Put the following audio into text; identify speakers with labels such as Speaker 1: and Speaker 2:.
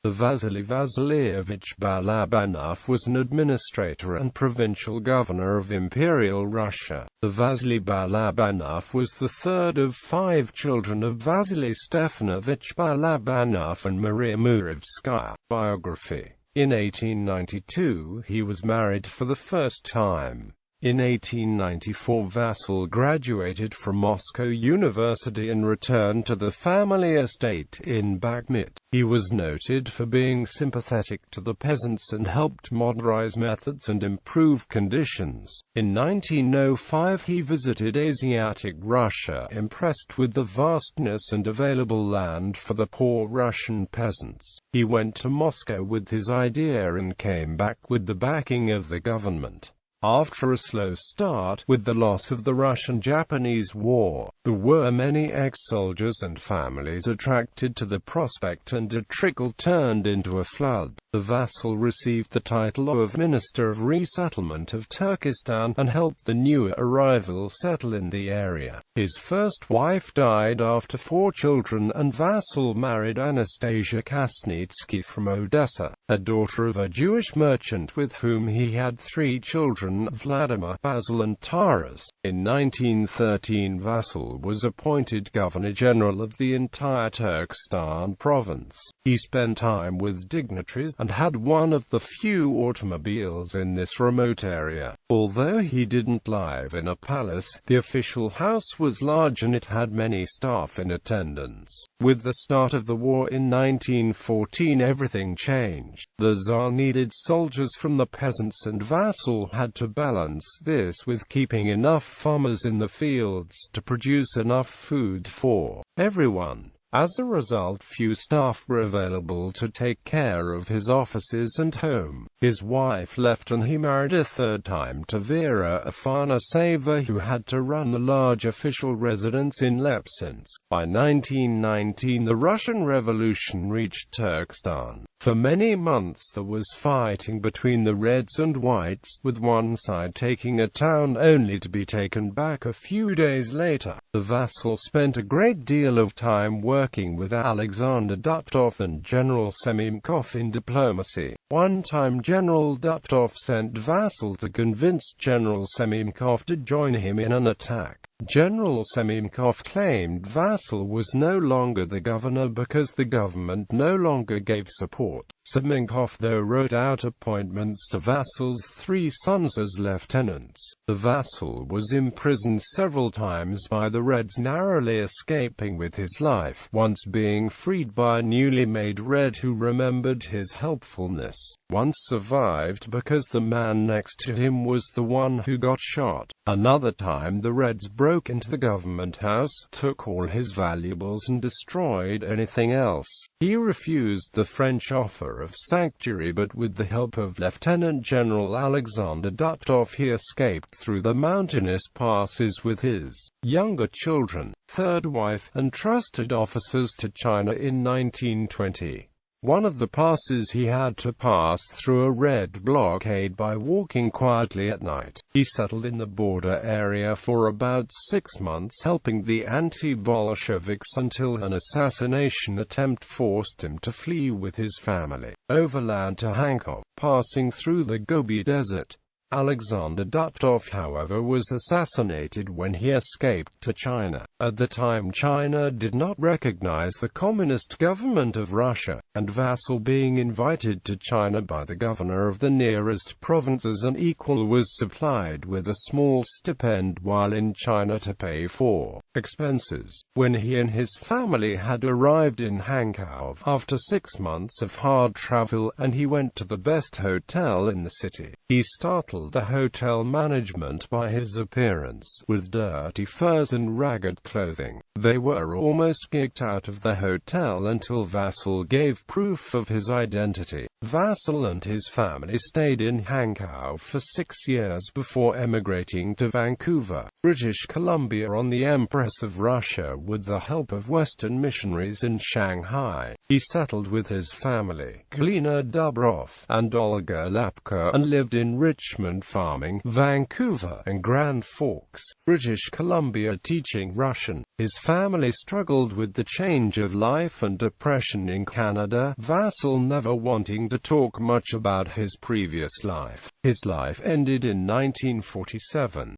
Speaker 1: The Vassily Vassilievich Balabanov was an administrator and provincial governor of Imperial Russia. The Vassily Balabanov was the third of 5 children of Vassily Stephanovich Balabanov and Maria Muravskaya. Biography. In 1892 he was married for the first time. In 1894 Vassily graduated from Moscow University and returned to the family estate in Bakhmut. He was noted for being sympathetic to the peasants and helped modernize methods and improve conditions. In 1905 he visited Asiatic Russia, impressed with the vastness and available land for the poor Russian peasants. He went to Moscow with his idea and came back with the backing of the government. After a slow start, with the loss of the Russian-Japanese War, there were many ex-soldiers and families attracted to the prospect, and a trickle turned into a flood. The vassal received the title of Minister of Resettlement of Turkestan and helped the new arrivals settle in the area. His first wife died after 4 children, and Vassily married Anastasia Kasnitsky from Odessa, a daughter of a Jewish merchant with whom he had 3 children, Vladimir, Basil and Taras. In 1913 Vassily was appointed Governor-General of the entire Turkestan province. He spent time with dignitaries and had one of the few automobiles in this remote area. Although he didn't live in a palace, the official house was large and it had many staff in attendance. With the start of the war in 1914 everything changed. The Tsar needed soldiers from the peasants, and Vassily had to balance this with keeping enough farmers in the fields to produce enough food for everyone. As a result, few staff were available to take care of his offices and home. His wife left and he married a third time to Vera Afanaseva, who had to run the large official residence in Lepsinsk. By 1919 the Russian Revolution reached Turkestan. For many months there was fighting between the Reds and Whites, with one side taking a town only to be taken back a few days later. The vassal spent a great deal of time working with Alexander Dutov and General Semyonov in diplomacy. One time General Dutov sent Vassily to convince General Semyonov to join him in an attack. General Semyonov claimed Vassily was no longer the governor because the government no longer gave support. Semyonov though wrote out appointments to Vassily's 3 sons as lieutenants. The vassal was imprisoned several times by the Reds, narrowly escaping with his life, once being freed by a newly made Red who remembered his helpfulness. Once survived because the man next to him was the one who got shot. Another time the Reds broke into the government house, took all his valuables and destroyed anything else. He refused the French offer of sanctuary, but with the help of Lieutenant General Alexander Dutov he escaped through the mountainous passes with his younger children, third wife, and trusted officers to China in 1920. One of the passes he had to pass through a Red blockade by walking quietly at night. He settled in the border area for about 6 months, helping the anti-Bolsheviks until an assassination attempt forced him to flee with his family overland to Kharkov, passing through the Gobi Desert. Alexander Dutov, however, was assassinated when he escaped to China. At the time China did not recognize the communist government of Russia, and Vassily, being invited to China by the governor of the nearest province as an equal, was supplied with a small stipend while in China to pay for expenses. When he and his family had arrived in Kharkov after 6 months of hard travel, and he went to the best hotel in the city, he startled the hotel management by his appearance, with dirty furs and ragged clothing. They were almost kicked out of the hotel until Vassily gave proof of his identity. Vassily and his family stayed in Kharkov for 6 years before emigrating to Vancouver, British Columbia, on the Empress of Russia with the help of Western missionaries in Shanghai. He settled with his family, Galina Dubrov and Olga Lapka, and lived in Richmond, and farming, Vancouver and Grand Forks, British Columbia, teaching Russian. His family struggled with the change of life and depression in Canada, Vassily never wanting to talk much about his previous life. His life ended in 1947.